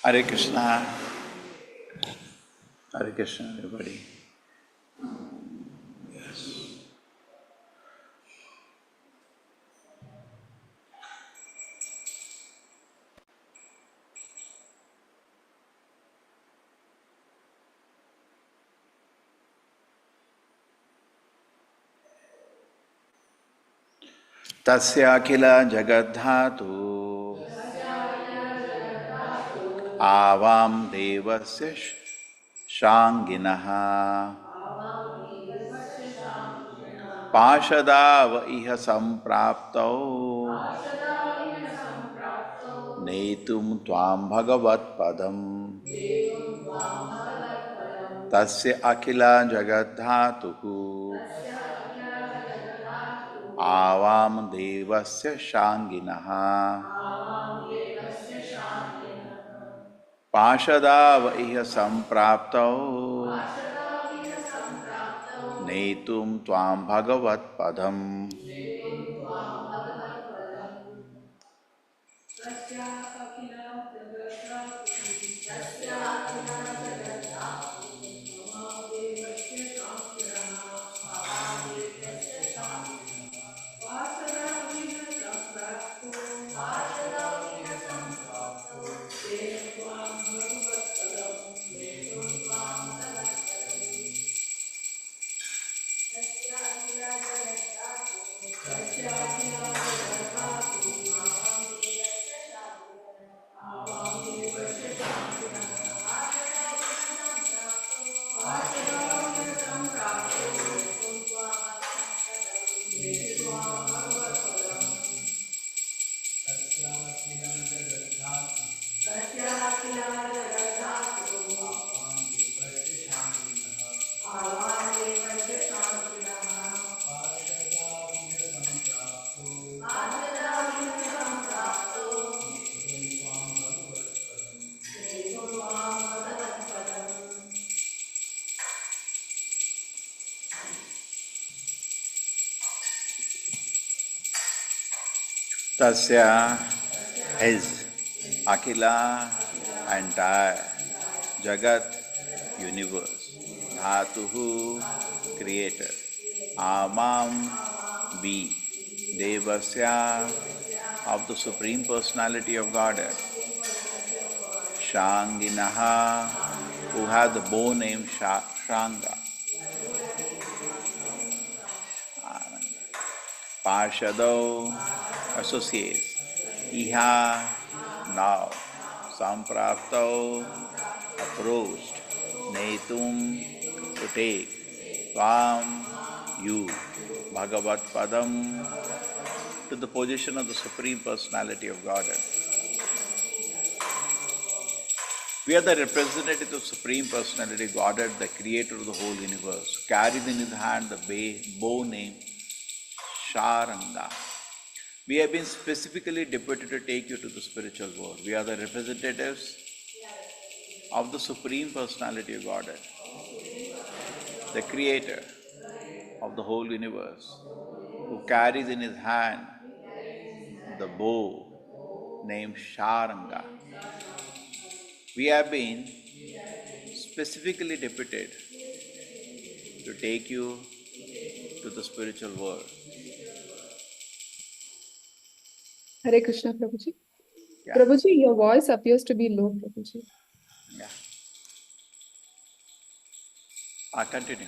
Hare Krishna. Hare Krishna, everybody. Yes. Tasya akhila jagadhatu avam devasya shanginaha Pashadav iha sampraptau netum tvam bhagavat padam tasya akhila jagadhatuhu avam devasya shanginaha Pashadav iha sampraptau netum tvam bhagavat padam Tasya is Akhila entire Jagat universe Dhatuhu creator Amam we Devasya of the Supreme Personality of Godhead Shanginaha who had the bow name Shanga Parshado associates Iha now Samprapto approached Netum to take Tvam you Bhagavat Padam to the position of the Supreme Personality of Godhead. We are the representative of Supreme Personality of Godhead, the creator of the whole universe, carries in his hand the bow named Sharanga. We have been specifically deputed to take you to the spiritual world. We are the representatives of the Supreme Personality of Godhead, the creator of the whole universe, who carries in his hand the bow named Sharanga. We have been specifically deputed to take you to the spiritual world. Hare Krishna, Prabhuji. Yeah. Prabhuji, your voice appears to be low, Prabhuji. Yeah. Continue.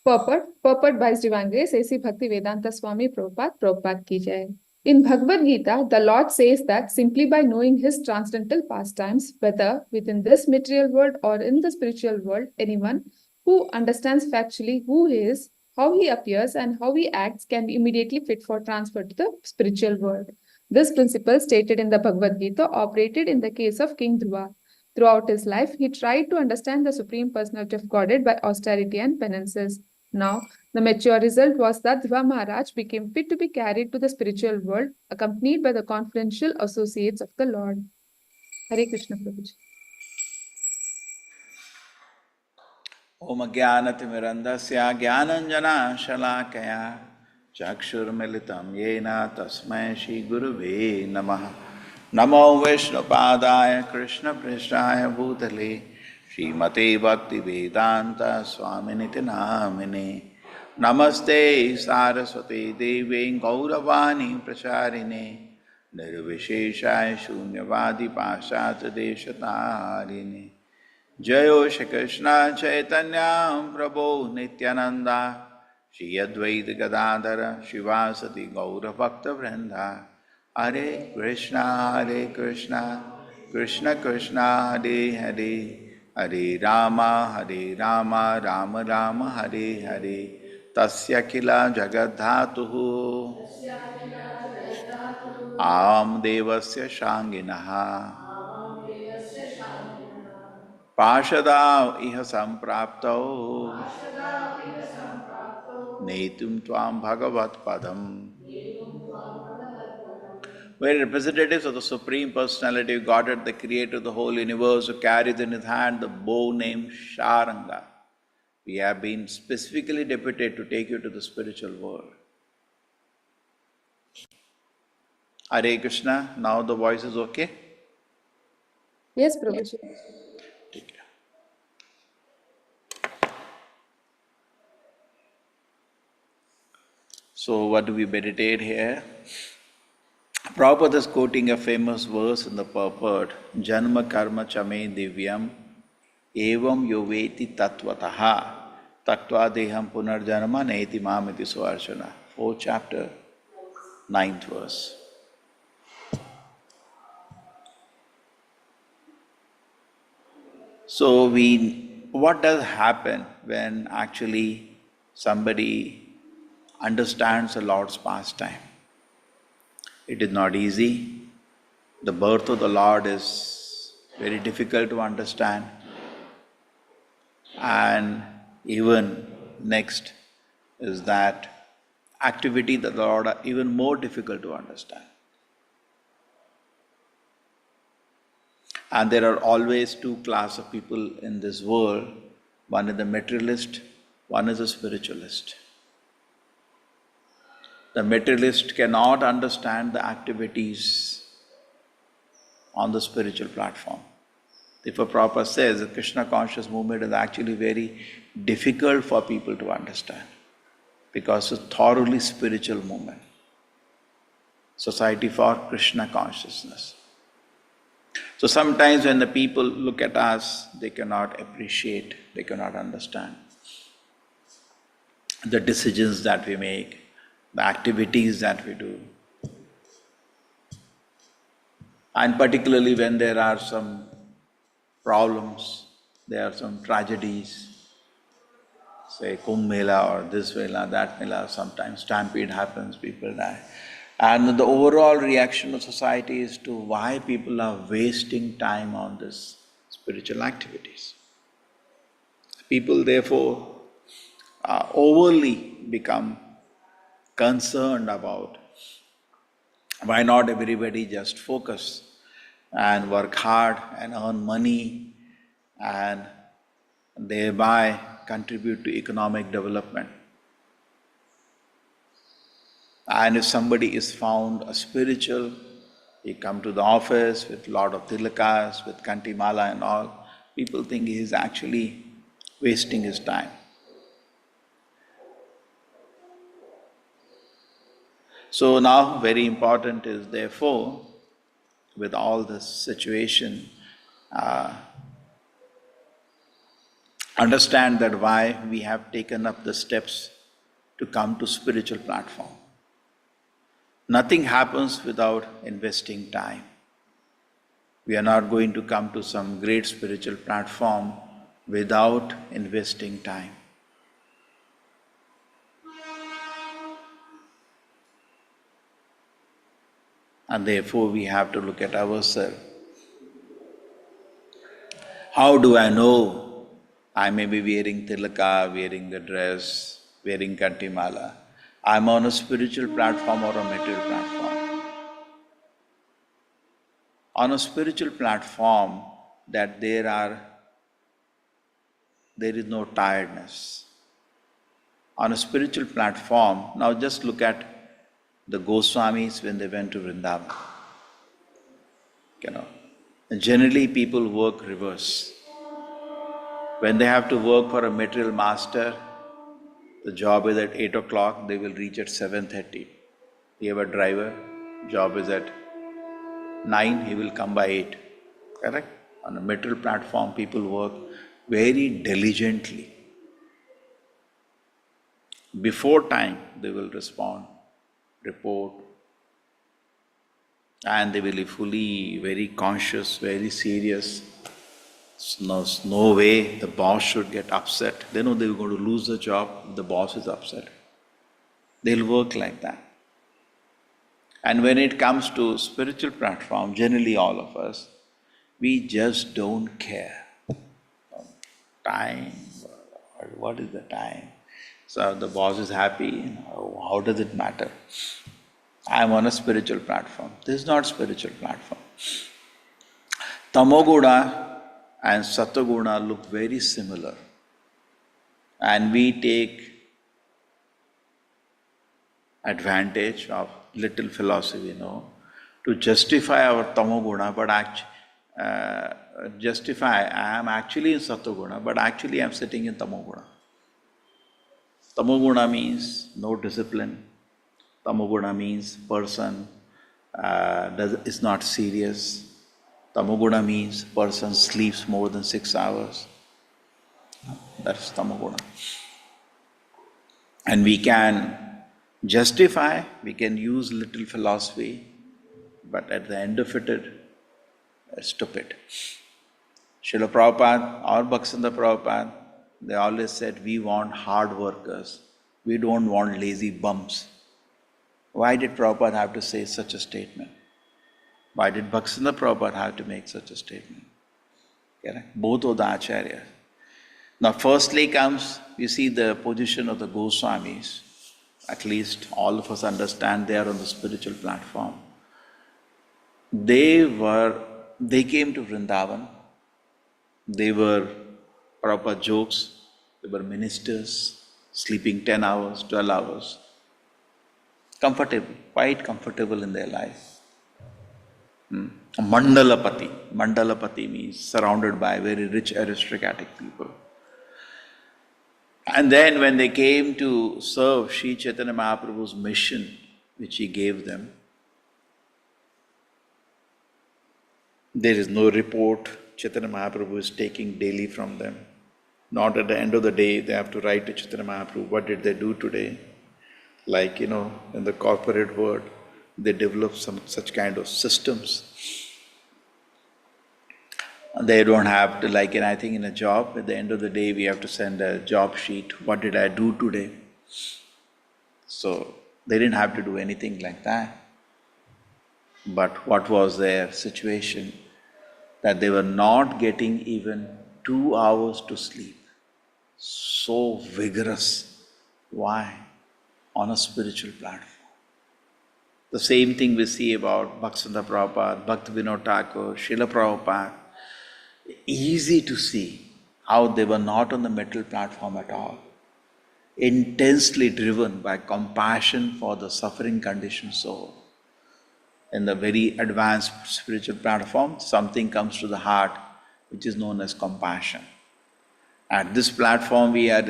Purport by His Divine Grace, A.C. Bhakti Vedanta Swami Prabhupada ki jai. In Bhagavad Gita, the Lord says that simply by knowing His transcendental pastimes, whether within this material world or in the spiritual world, anyone who understands factually who He is, how He appears, and how He acts can be immediately fit for transfer to the spiritual world. This principle stated in the Bhagavad Gita operated in the case of King Dhruva. Throughout his life, he tried to understand the Supreme Personality of Godhead by austerity and penances. Now, the mature result was that Dhruva Maharaj became fit to be carried to the spiritual world, accompanied by the confidential associates of the Lord. Hare Krishna, Prabhuji. Om Jnanatimirandasya Jnananjana Shalakaya Chakshurmilitam Yena Tasmai Shri Guruve Namaha Namo Vishnupadaya Krishna Prishtaya Bhutale Srimate Bhakti Vedanta Swaminiti Namine Namaste Saraswati Devi Gauravani Pracharine Nirvisheshaya Shunyavadi Pashat Deshatarine Jayo Shri Krishna Chaitanya Prabhu Nityananda Shri Advaita Gadadhara Shivasati Gaura Bhakta Vrinda Hare Krishna Krishna Krishna Hare Hare Hare Rama Rama Rama Hare Hare Tasya Kila Jagadhatuhu Am Devasya Shanginaha Pashada iha samprapto netum tvam bhagavat padam. We are representatives of the Supreme Personality of Godhead, the Creator of the whole universe, who carries in his hand the bow named Sharanga. We have been specifically deputed to take you to the spiritual world. Hare Krishna, now the voice is okay? Yes, Prabhuji. So what do we meditate here? Prabhupada is quoting a famous verse in the purport, Janma karma chame divyam evam yoveti tatvataha tattva deham punarjanama neti mamiti suarshana. 4th chapter, 9th verse. So what does happen when actually somebody understands the Lord's pastime? It is not easy. The birth of the Lord is very difficult to understand. And even next is that activity that the Lord are even more difficult to understand. And there are always two classes of people in this world. One is the materialist, one is a spiritualist. The materialist cannot understand the activities on the spiritual platform. Therefore, Prabhupada says that Krishna conscious movement is actually very difficult for people to understand because it's a thoroughly spiritual movement. Society for Krishna consciousness. So sometimes when the people look at us, they cannot appreciate, they cannot understand the decisions that we make, the activities that we do. And particularly when there are some problems, there are some tragedies, say Kumbh Mela or this Mela, that Mela, sometimes stampede happens, people die. And the overall reaction of society is to why people are wasting time on this spiritual activities. People therefore overly become concerned about why not everybody just focus and work hard and earn money and thereby contribute to economic development. And if somebody is found a spiritual, he come to the office with lot of tilakas, with kanti mala and all, people think he is actually wasting his time. So now very important is therefore, with all this situation, understand that why we have taken up the steps to come to spiritual platform. Nothing happens without investing time. We are not going to come to some great spiritual platform without investing time. And therefore we have to look at ourselves. How do I know I may be wearing tilaka, wearing the dress, wearing kantimala? I'm on a spiritual platform or a material platform. On a spiritual platform, that there is no tiredness. On a spiritual platform, now just look at the Goswamis when they went to Vrindavan. Generally people work reverse. When they have to work for a material master, the job is at 8 o'clock, they will reach at 7:30. You have a driver, job is at 9, he will come by 8. Correct? On a material platform, people work very diligently. Before time, they will respond, report, and they will be fully very conscious, very serious. No way the boss should get upset. They know they are going to lose the job, the boss is upset. They'll work like that. And when it comes to spiritual platform, generally all of us, we just don't care. Time, what is the time? So the boss is happy, how does it matter? I am on a spiritual platform. This is not spiritual platform. Tamoguna and Satoguna look very similar. And we take advantage of little philosophy, to justify our Tamoguna, but justify I am actually in Satoguna, but actually I am sitting in Tamoguna. Tamoguna means no discipline. Tamoguna means person is not serious. Tamoguna means person sleeps more than 6 hours. That's Tamoguna. And we can justify, we can use little philosophy, but at the end of it, it's stupid. Srila Prabhupada or Bhaktivinoda Prabhupada, they always said, we want hard workers. We don't want lazy bums. Why did Prabhupada have to say such a statement? Why did Bhaktivinoda Prabhupada have to make such a statement? Both of the acharyas. Now firstly comes, you see the position of the Goswamis. At least all of us understand they are on the spiritual platform. They came to Vrindavan. They were Prabhupada jokes. They were ministers, sleeping 10 hours, 12 hours. Comfortable, quite comfortable in their life. Mandalapati. Mandalapati means surrounded by very rich aristocratic people. And then when they came to serve Sri Chaitanya Mahaprabhu's mission, which he gave them, there is no report Chaitanya Mahaprabhu is taking daily from them. Not at the end of the day, they have to write to Chaitanya Mahaprabhu, what did they do today? Like, in the corporate world, they develop some such kind of systems. They don't have to, like, I think in a job, at the end of the day, we have to send a job sheet. What did I do today? So, they didn't have to do anything like that. But what was their situation? That they were not getting even 2 hours to sleep. So vigorous. Why? On a spiritual platform. The same thing we see about Bhaktivinoda Prabhupada, Bhaktivinoda Thakur, Srila Prabhupada. Easy to see how they were not on the material platform at all. Intensely driven by compassion for the suffering conditioned soul. In the very advanced spiritual platform, something comes to the heart which is known as compassion. At this platform we are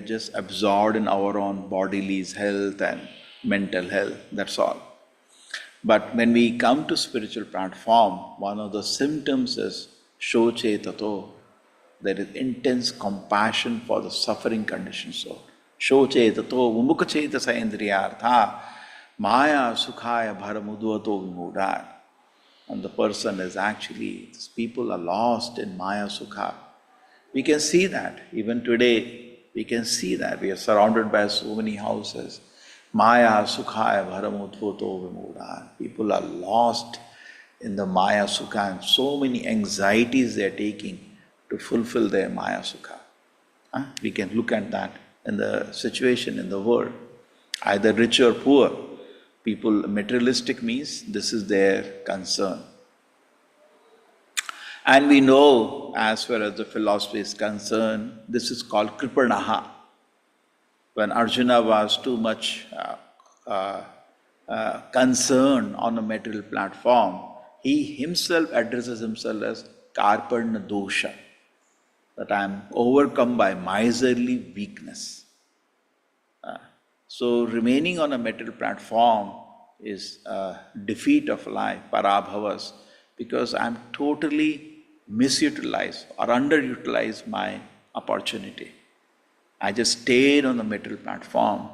just absorbed in our own bodily health and mental health, that's all. But when we come to spiritual platform, one of the symptoms is shoche tato. There is intense compassion for the suffering conditioned soul. Shoche tato mumukacheta saindriyartha maya sukhaya bharamudvato vimudar. And the person is actually, these people are lost in maya sukha. We can see that, even today, we can see that. We are surrounded by so many houses. Maya sukhaya bharamudvato vimudar. People are lost in the maya sukha and so many anxieties they are taking to fulfill their maya sukha. We can look at that in the situation in the world. Either rich or poor, people, materialistic means this is their concern. And we know, as far as the philosophy is concerned, this is called kripanaha. When Arjuna was too much concerned on a material platform, he himself addresses himself as Karparna dosha, that I am overcome by miserly weakness. So remaining on a material platform is a defeat of life, parabhavas, because I'm totally misutilized or underutilized my opportunity. I just stayed on the material platform.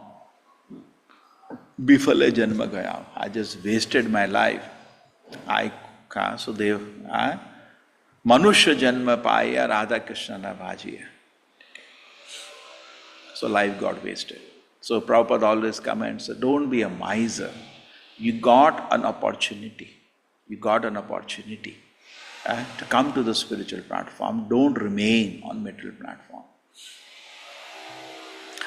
Bifale janma gaya. I just wasted my life. So they Manushya janma paya Radha Krishna na bhajiya. So life got wasted. So Prabhupada always comments, don't be a miser. You got an opportunity. You got an opportunity to come to the spiritual platform. Don't remain on material platform.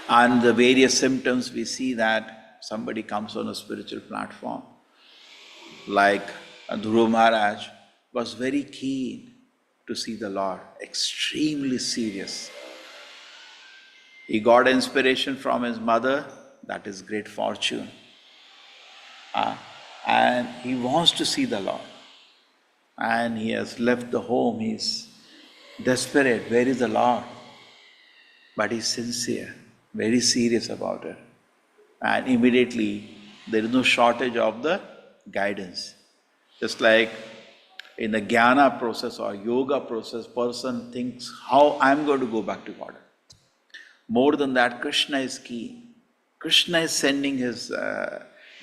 And the various symptoms we see that somebody comes on a spiritual platform. Like Dhruva Maharaj was very keen to see the Lord, extremely serious. He got inspiration from his mother, that is great fortune. And he wants to see the Lord. And he has left the home, he's desperate, where is the Lord? But he's sincere, very serious about it. And immediately there is no shortage of the guidance. Just like in the jnana process or yoga process, person thinks how I'm going to go back to God. More than that, Krishna is key. Krishna is sending his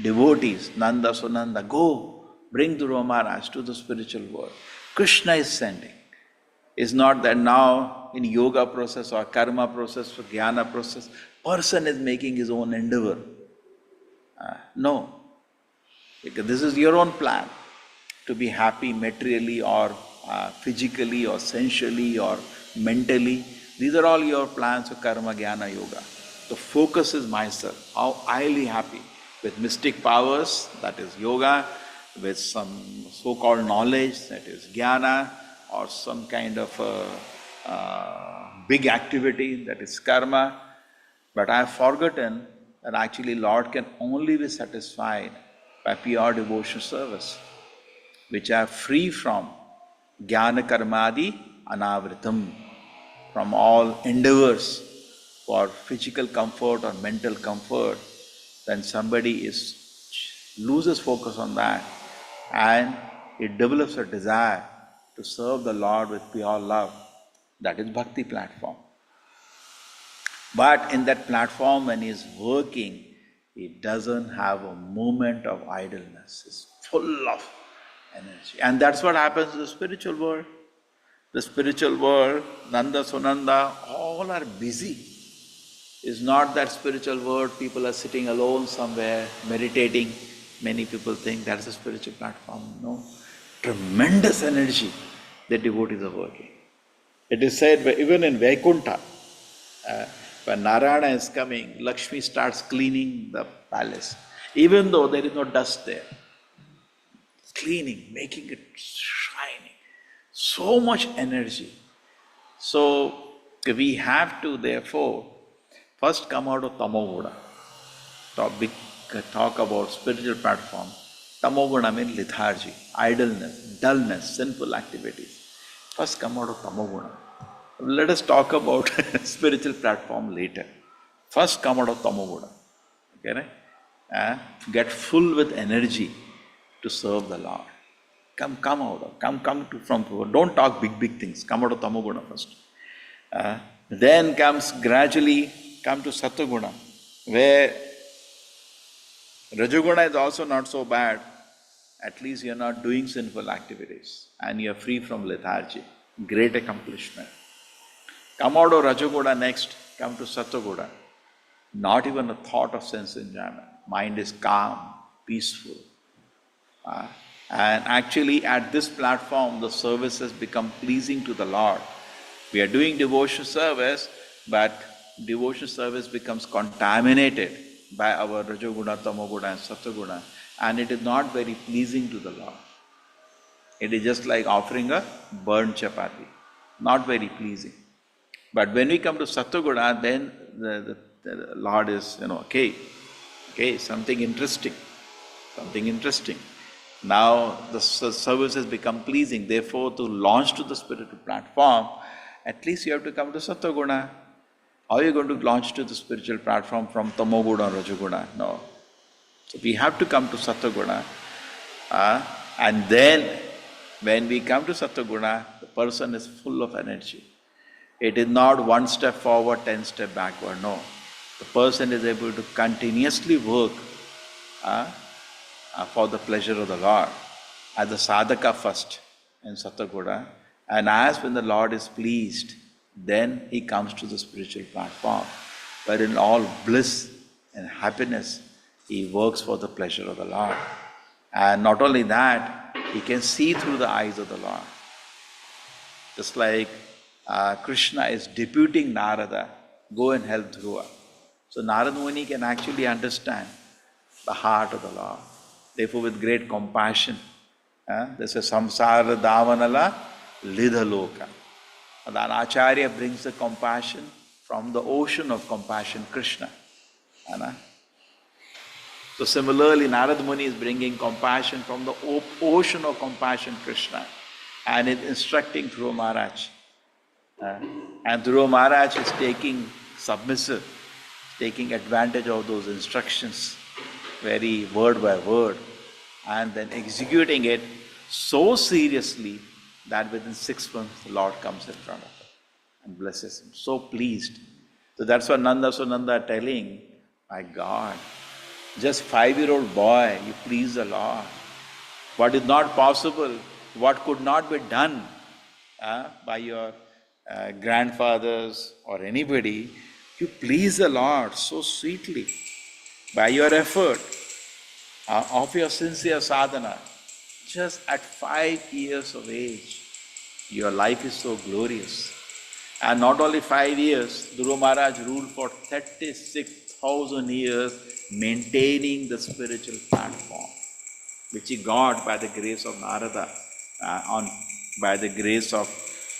devotees, Nanda, Sunanda, go, bring Dhruva Maharaj to the spiritual world. Krishna is sending. It's not that now in yoga process or karma process or jnana process, person is making his own endeavor. No. Because this is your own plan to be happy materially or physically or sensually or mentally. These are all your plans for karma, jnana, yoga. The focus is myself, how I'll be happy with mystic powers, that is yoga, with some so-called knowledge, that is jnana, or some kind of big activity, that is karma. But I have forgotten that actually Lord can only be satisfied by pure devotion service, which are free from jnana karmadi anavritam, from all endeavors for physical comfort or mental comfort. Then somebody loses focus on that and it develops a desire to serve the Lord with pure love. That is bhakti platform. But in that platform, when he is working, he doesn't have a moment of idleness. He's full of energy. And that's what happens in the spiritual world. The spiritual world, Nanda, Sunanda, all are busy. It's not that spiritual world, people are sitting alone somewhere, meditating. Many people think that's a spiritual platform. No. Tremendous energy the devotees are working. It is said even in Vaikuntha, when Narayana is coming, Lakshmi starts cleaning the palace, even though there is no dust there. Cleaning, making it shining. So much energy. So we have to therefore first come out of Tamoguna. Talk about spiritual platform. Tamoguna means lethargy, idleness, dullness, sinful activities. First come out of Tamoguna. Let us talk about spiritual platform later. First come out of Tamoguna. Okay, right? Get full with energy to serve the Lord. Come out of, from, don't talk big things. Come out of Tamoguna first. Then comes gradually, come to Sattva-guna, where Rajoguna is also not so bad. At least you are not doing sinful activities and you are free from lethargy. Great accomplishment. Come out of Rajoguna next, come to Sattva-guna. Not even a thought of sense enjoyment. Mind is calm, peaceful. And actually at this platform, the service has become pleasing to the Lord. We are doing devotion service, but devotion service becomes contaminated by our Rajoguna, Tamoguna and Sattva-guna, and it is not very pleasing to the Lord. It is just like offering a burnt chapati, not very pleasing. But when we come to Sattva-guna, then the Lord is, okay, something interesting. Now the service has become pleasing. Therefore, to launch to the spiritual platform, at least you have to come to Sattva-guna. How are you going to launch to the spiritual platform from Tamoguna or Rajoguna? No. So we have to come to Sattva-guna. And then when we come to Sattva-guna, the person is full of energy. It is not one step forward, 10 steps backward. No. The person is able to continuously work for the pleasure of the Lord, as the sadhaka first in Sattva-guna, and as when the Lord is pleased, then he comes to the spiritual platform, where in all bliss and happiness he works for the pleasure of the Lord. And not only that, he can see through the eyes of the Lord. Just like Krishna is deputing Narada, go and help Dhruva. So Narada Muni can actually understand the heart of the Lord. Therefore, with great compassion, this is samsara davanala lidhaloka. And then Acharya brings the compassion from the ocean of compassion, Krishna. So similarly, Narada Muni is bringing compassion from the ocean of compassion, Krishna, and is instructing Dhruva Maharaj. And Dhruva Maharaj is taking submissive, taking advantage of those instructions, very word by word, and then executing it so seriously that within 6 months the Lord comes in front of him and blesses him. So pleased. So that's what Nanda Sunanda are telling, my God, just 5-year-old boy, you please the Lord. What is not possible, what could not be done by your grandfathers or anybody, you please the Lord so sweetly by your effort of your sincere sadhana. Just at 5 years of age, your life is so glorious. And not only 5 years, Dhruva Maharaj ruled for 36,000 years, maintaining the spiritual platform, which he got by the grace of Narada, by the grace of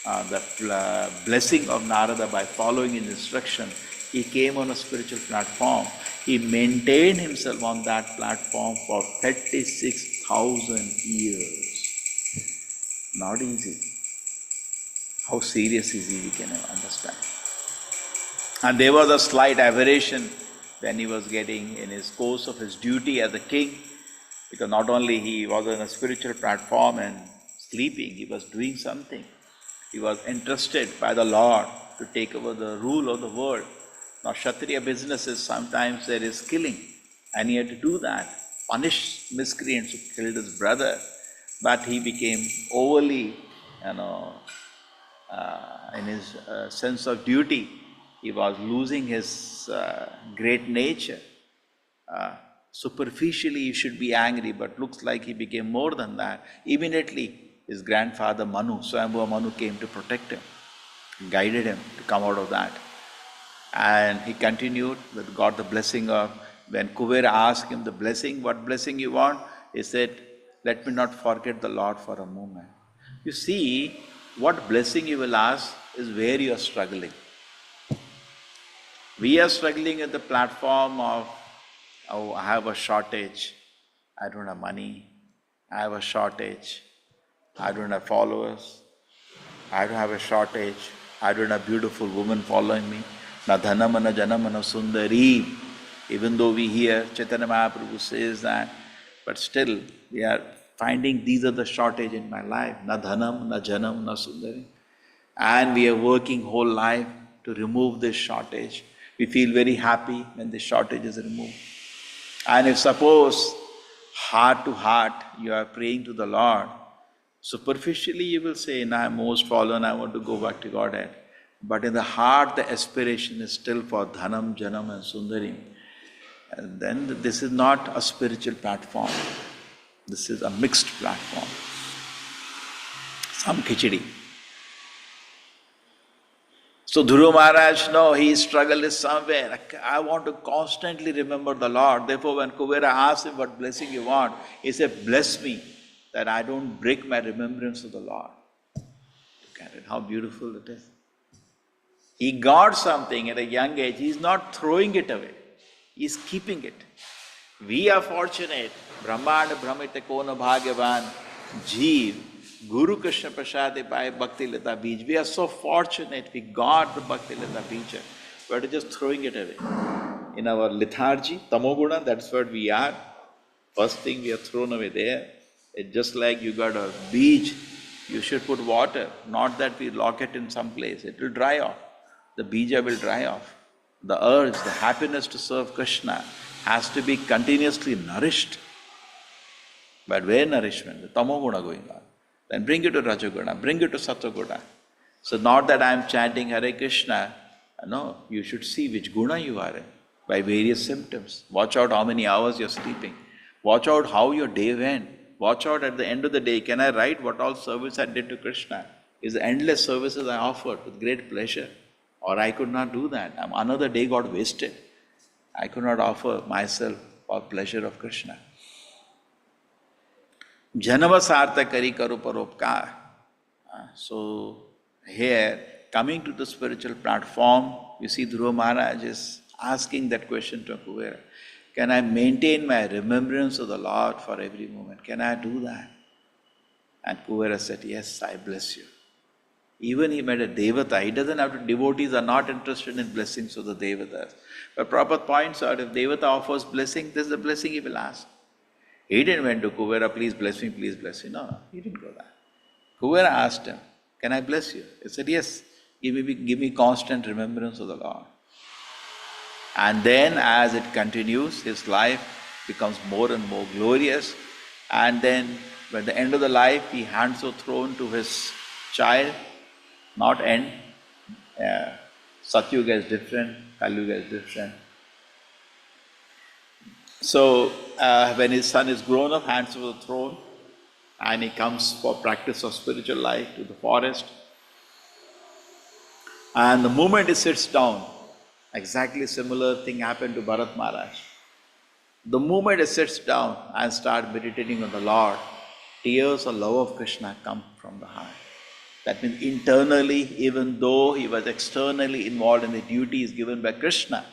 the blessing of Narada by following his instruction. He came on a spiritual platform. He maintained himself on that platform for 36,000 years. Not easy. How serious is he, we can understand. And there was a slight aberration when he was getting in his course of his duty as a king, because not only he was on a spiritual platform and sleeping, he was doing something. He was entrusted by the Lord to take over the rule of the world. Now, Kshatriya businesses, sometimes there is killing, and he had to do that, punish miscreants who killed his brother. But he became overly, in his sense of duty, he was losing his great nature. Superficially, he should be angry, but looks like he became more than that. Immediately, his grandfather Manu, Swayambhuva Manu, came to protect him, guided him to come out of that. And he continued with got the blessing of, when Kuvera asked him the blessing, what blessing you want? He said, let me not forget the Lord for a moment. You see, what blessing you will ask is where you are struggling. We are struggling at the platform of, oh, I have a shortage, I don't have money, I have a shortage, I don't have followers, I don't have a shortage, I don't have beautiful women following me. Na dhanam na janam na sundari. Even though we hear Chaitanya Mahaprabhu says that, but still we are finding these are the shortage in my life. Na dhanam, na janam, na sundari. And we are working whole life to remove this shortage. We feel very happy when this shortage is removed. And if suppose heart to heart you are praying to the Lord, superficially you will say, I am most fallen, I want to go back to Godhead. But in the heart the aspiration is still for dhanam, janam and sundarim. And then this is not a spiritual platform. This is a mixed platform. Some khichdi. So Dhruva Maharaj, no, his struggle is somewhere. I want to constantly remember the Lord. Therefore, when Kuvera asked him what blessing you want, he said, bless me that I don't break my remembrance of the Lord. Look at it, how beautiful it is. He got something at a young age. He is not throwing it away. He is keeping it. We are fortunate Brahmanda Brahmite Kona Bhagavan Jeev Guru Krishna Prasade Pai Bhakti Lata Bij. We are so fortunate we got the Bhakti Lata Bija. We are just throwing it away. In our lethargy, Tamoguna, that's what we are. First thing we are thrown away there. It's just like you got a beach, you should put water, not that we lock it in some place. It will dry off. The bija will dry off. The urge, the happiness to serve Krishna has to be continuously nourished. But where nourishment? The tamoguna going on. Then bring it to rajaguna, bring it to satoguna. So not that I am chanting Hare Krishna, no, you should see which guna you are in by various symptoms. Watch out how many hours you're sleeping. Watch out how your day went. Watch out at the end of the day, can I write what all service I did to Krishna? Is the endless services I offered with great pleasure? Or I could not do that. Another day got wasted. I could not offer myself for pleasure of Krishna. Janava sartha kari karu paropkar. So here, coming to the spiritual platform, you see Dhruva Maharaj is asking that question to Kuvera. Can I maintain my remembrance of the Lord for every moment? Can I do that? And Kuvera said, yes, I bless you. Even he made a devata. He doesn't have to, devotees are not interested in blessings of the devatas. But Prabhupada points out, if devata offers blessing, this is the blessing he will ask. He didn't went to Kuvera, please bless me, please bless me. No, he didn't go that. Kuvera asked him, can I bless you? He said, yes, give me constant remembrance of the Lord. And then as it continues, his life becomes more and more glorious. And then by the end of the life, he hands the throne to his child. Not end. Satyuga is different, Kalyuga is different. So when his son is grown up, hands over the throne, and he comes for practice of spiritual life to the forest. And the moment he sits down, exactly similar thing happened to Bharat Maharaj. The moment he sits down and starts meditating on the Lord, tears of love of Krishna come from the heart. That means internally, even though he was externally involved in the duties given by Krishna,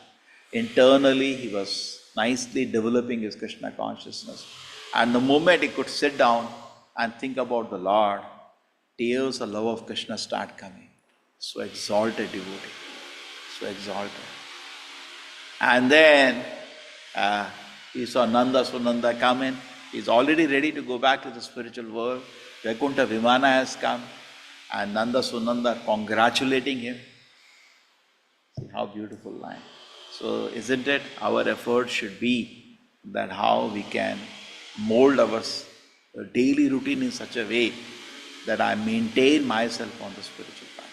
internally he was nicely developing his Krishna consciousness. And the moment he could sit down and think about the Lord, tears of love of Krishna start coming. So exalted devotee. So exalted. And then he saw Nanda Sunanda come in. He's already ready to go back to the spiritual world. Vaikuntha Vimana has come. And Nanda Sunanda congratulating him. See how beautiful line. So isn't it our effort should be that how we can mold our daily routine in such a way that I maintain myself on the spiritual path.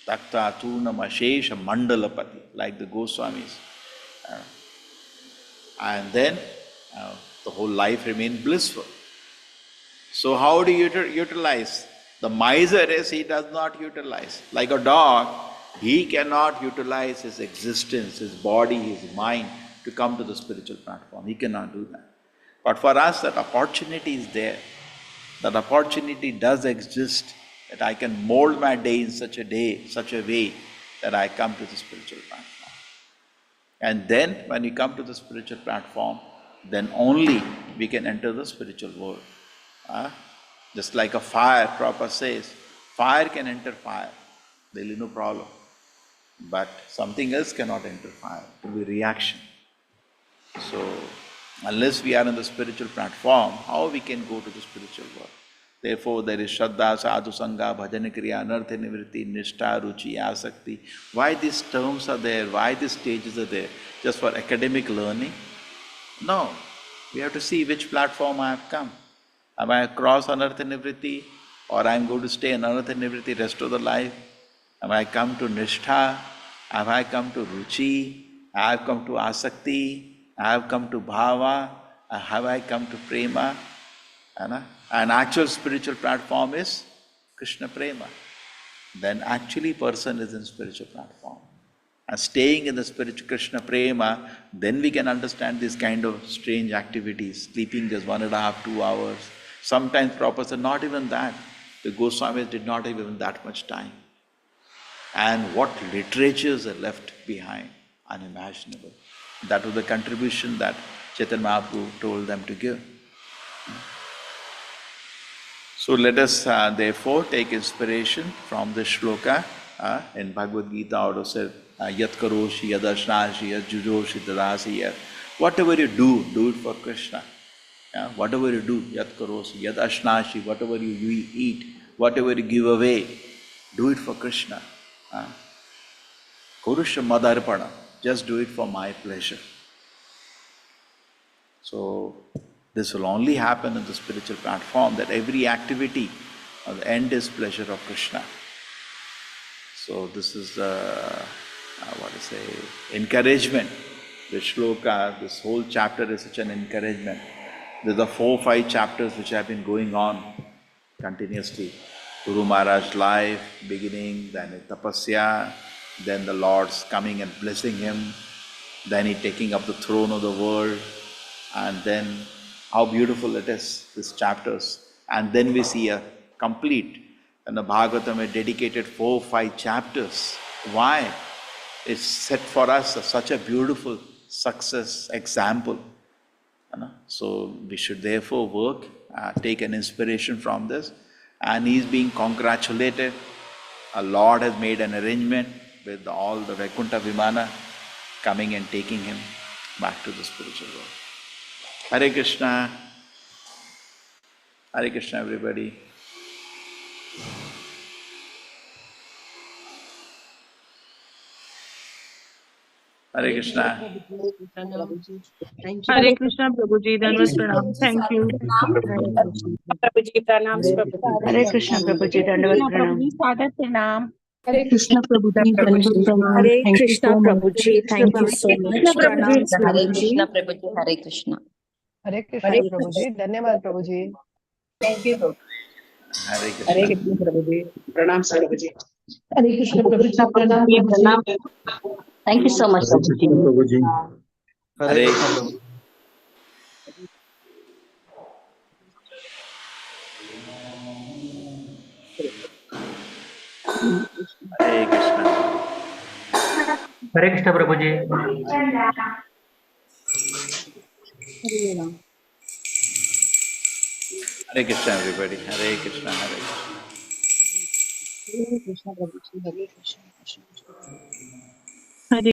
Takta Turnam Ashesha Mandalapati, like the Goswamis. And then the whole life remains blissful. So how do you utilize? The miser is, he does not utilize. Like a dog, he cannot utilize his existence, his body, his mind to come to the spiritual platform. He cannot do that. But for us, that opportunity is there. That opportunity does exist, that I can mold my day in such a way that I come to the spiritual platform. And then when we come to the spiritual platform, then only we can enter the spiritual world. Just like a fire, Prabhupada says, fire can enter fire. There will be no problem. But something else cannot enter fire. It will be reaction. So, unless we are on the spiritual platform, how we can go to the spiritual world? Therefore, there is Shraddha, Sadhu Sangha, Bhajana Kriya, Anartha Nivritti, Nishtha, Ruchi, Asakti. Why these terms are there? Why these stages are there? Just for academic learning? No. We have to see which platform I have come. Am I across Anartha Nivritti, or I am going to stay in Anartha Nivritti rest of the life? Have I come to Nishtha? Have I come to Ruchi? I have come to Asakti? I have come to Bhava? Have I come to Prema? An actual spiritual platform is Krishna Prema. Then actually person is in spiritual platform. And staying in the spiritual Krishna Prema, then we can understand this kind of strange activities, sleeping just 1.5, 2 hours. Sometimes Prabhupada said, not even that. The Goswamis did not have even that much time. And what literatures are left behind, unimaginable. That was the contribution that Chaitanya Mahaprabhu told them to give. So let us therefore take inspiration from this shloka in Bhagavad Gita. Also said, Yat karoshi, yad ashnashi, yad jujoshi, tadasi, yad. Whatever you do it for Krishna. Whatever you do, yat karoshi, yad ashnashi, whatever you eat, whatever you give away, do it for Krishna. Kurusha madarpana, just do it for my pleasure. So this will only happen in the spiritual platform, that every activity, the end is pleasure of Krishna. So this is the, encouragement. The shloka, this whole chapter is such an encouragement. There's the 4-5 chapters which have been going on continuously. Guru Maharaj's life, beginning, then tapasya, then the Lord's coming and blessing him, then he taking up the throne of the world, and then how beautiful it is, these chapters. And then we see a complete, and the Bhagavatam is dedicated 4-5 chapters. Why? It's set for us such a beautiful success example. So we should therefore work, take an inspiration from this. And he is being congratulated. Our Lord has made an arrangement with all the Vaikuntha Vimana coming and taking him back to the spiritual world. Hare Krishna. Hare Krishna, everybody. Hare Krishna. Hare Krishna Prabhuji, Dandavat Pranam. Thank you. Prabhuji, pranams, Prabhuji. Hare Krishna Prabhuji, Dandavat Pranam. Sadat Pranam. Hare Krishna Prabhuji, Dandavat Pranam. Hare Thank you Krishna so much. Prabhuji, thank you so much. Krishna Prabhuji. Pranams, Hare Prabhuji. Krishna Prabhuji, Hare Krishna. Hare Krishna Prabhuji, Dhanyavad Prabhuji. Thank you, Prabhuji. Hare Hare Krishna. Krishna Prabhuji. Pranam Prabhuji. Hare Krishna Prabhuji, Pranam Prabhuji. Thank you so much, Hare Krishna Prabhuji. Prabhuji. Hare Hare Krishna. Hare Krishna Prabhuji. Hare Krishna, everybody. Hare Krishna, Hare Krishna. Hare Krishna Prabhuji, Hare Krishna, Krishna Krishna.